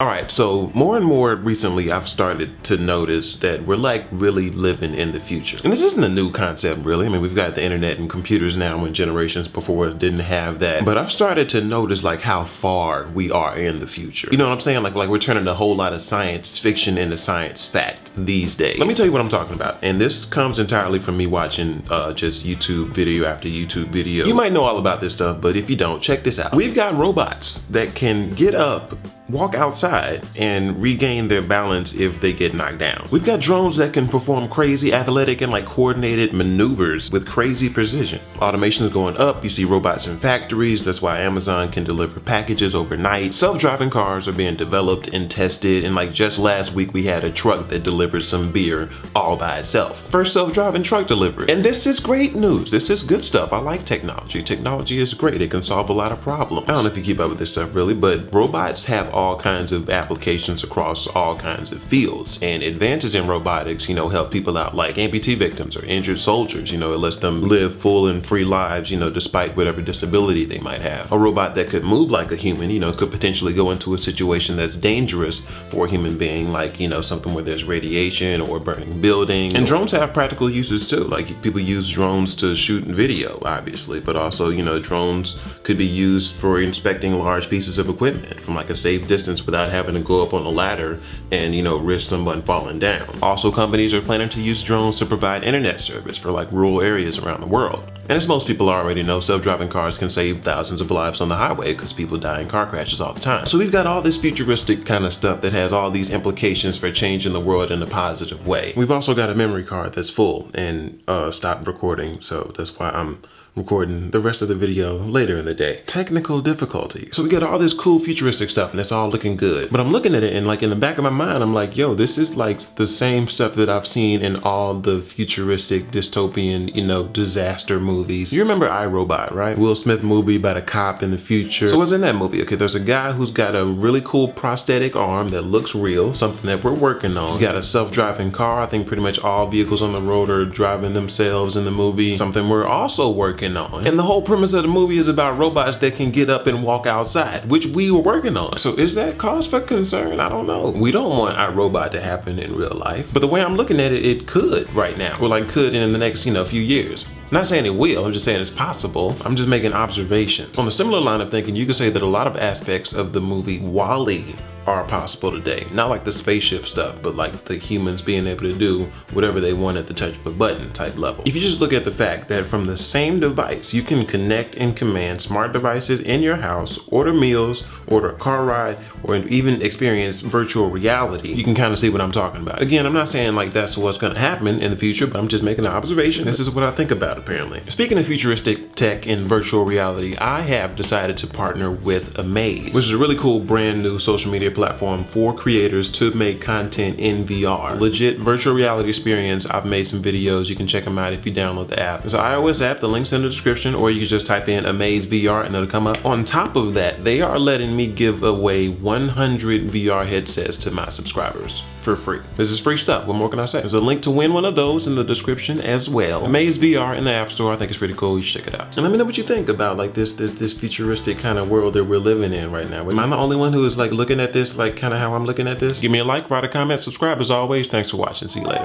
All right, so more and more recently, I've started to notice that we're like really living in the future. And this isn't a new concept, really. I mean, we've got the internet and computers now, when generations before us didn't have that. But I've started to notice like how far we are in the future. You know what I'm saying? Like we're turning a whole lot of science fiction into science fact these days. Let me tell you what I'm talking about. And this comes entirely from me watching just YouTube video after YouTube video. You might know all about this stuff, but if you don't, check this out. We've got robots that can get up, walk outside, and regain their balance if they get knocked down. We've got drones that can perform crazy athletic and like coordinated maneuvers with crazy precision. Automation is going up. You see robots in factories. That's why Amazon can deliver packages overnight. Self-driving cars are being developed and tested. And like just last week, we had a truck that delivered some beer all by itself. First self-driving truck delivery. And this is great news. This is good stuff. I like technology. Technology is great. It can solve a lot of problems. I don't know if you keep up with this stuff really, but robots have all kinds of applications across all kinds of fields, and advances in robotics, help people out like amputee victims or injured soldiers. It lets them live full and free lives, despite whatever disability they might have. A robot that could move like a human, could potentially go into a situation that's dangerous for a human being, like, something where there's radiation or burning buildings. And drones have practical uses too. Like people use drones to shoot video, obviously, but also, drones could be used for inspecting large pieces of equipment from like a safe distance without having to go up on a ladder and risk someone falling down. Also, companies are planning to use drones to provide internet service for like rural areas around the world. And as most people already know, self-driving cars can save thousands of lives on the highway because people die in car crashes all the time. So we've got all this futuristic kind of stuff that has all these implications for changing the world in a positive way. We've also got a memory card that's full and stopped recording, so that's why I'm recording the rest of the video later in the day. Technical difficulties. So we got all this cool futuristic stuff and it's all looking good. But I'm looking at it and like in the back of my mind, I'm like, yo, this is like the same stuff that I've seen in all the futuristic dystopian, disaster movies. You remember iRobot, right? Will Smith movie about a cop in the future. So what's in that movie? Okay, there's a guy who's got a really cool prosthetic arm that looks real, something that we're working on. He's got a self-driving car. I think pretty much all vehicles on the road are driving themselves in the movie. Something we're also working on. And the whole premise of the movie is about robots that can get up and walk outside, which we were working on. So is that cause for concern? I don't know. We don't want our robot to happen in real life, but the way I'm looking at it, it could right now, or like could in the next, few years. I'm not saying it will, I'm just saying it's possible. I'm just making observations. On a similar line of thinking, you could say that a lot of aspects of the movie WALL-E are possible today. Not like the spaceship stuff, but like the humans being able to do whatever they want at the touch of a button type level. If you just look at the fact that from the same device, you can connect and command smart devices in your house, order meals, order a car ride, or even experience virtual reality, you can kind of see what I'm talking about. Again, I'm not saying like that's what's gonna happen in the future, but I'm just making an observation. This is what I think about apparently. Speaking of futuristic tech and virtual reality, I have decided to partner with Amaze, which is a really cool brand new social media platform for creators to make content in VR. Legit virtual reality experience. I've made some videos. You can check them out if you download the app. It's an iOS app. The link's in the description, or you can just type in Amaze VR and it'll come up. On top of that, they are letting me give away 100 VR headsets to my subscribers for free. This is free stuff. What more can I say? There's a link to win one of those in the description as well. Amaze VR in the App Store. I think it's pretty cool. You should check it out. And let me know what you think about like this futuristic kind of world that we're living in right now. Am I the only one who is like looking at this like kind of how I'm looking at this? Give me a like, write a comment, subscribe as always. Thanks for watching. See you later.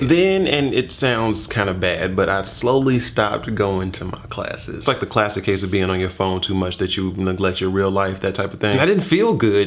Then, and it sounds kind of bad, but I slowly stopped going to my classes. It's like the classic case of being on your phone too much that you neglect your real life, that type of thing. And I didn't feel good